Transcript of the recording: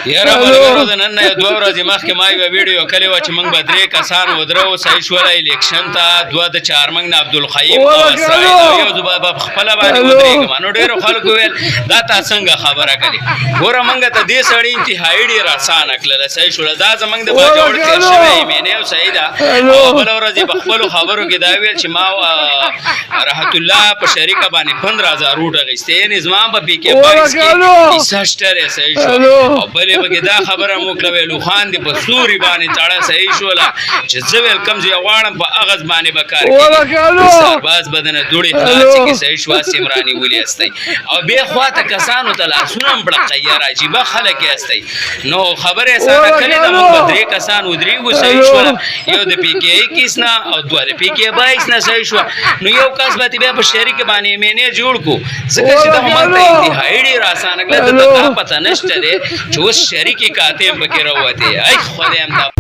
یاره ملګرو د نن نه دوه ورځې مخکې ما یوه ویډیو کلې وه چې موږ به 3 کسان ودرو صحیح شوله الیکشن ته 2 د چارمنګ نه عبدالخیم او اسرائیل او یو زه به په خپله باندې ودرېږم نو ډېرو خلکو ویل دا تا څنګه خبره کړې ګوره موږ ته دې سړي انتهایي ډېر اسانه کړله صحیح شوله دا زموږ د باجوړ تېر شوی ایمینې او صحیح ده او بله ورځ یې په خپلو خبرو کې دا ویل چې ما راحت الله په شریکه باندې 15,000 روټ اخیستې یعنې زما په پي کې 22 کې عیسی شټرې صحیح شو او بلې پکې دا خبره مو کړه ویلو خان دې په سوري باندې تړه صحیح شوله چې زه ویل کوم ځای غواړم په هغه باندې به کار کوي سرباز بدنه دوړې خلاصې کې صحیح شوه سمراني ولې استئ او بیا خواته کسانو ته لاسونه هم بړقه یاره عجیبه خلک یې استئ نو خبرې اسانه کړې ده موږ به 3 کسان ودرېږو صحیح شوله یو د پي کې 21 نه او 2 د پي کې 22 نه صحیح شوه نو یو کس به بیا په شریک باندې مینې جوړ کو ځکه چې دا همالته انتهایي ډېر اسانه کړه ته پته نشته دی چې اوس شریکې کاتې هم پکې راووتې ای خدای هم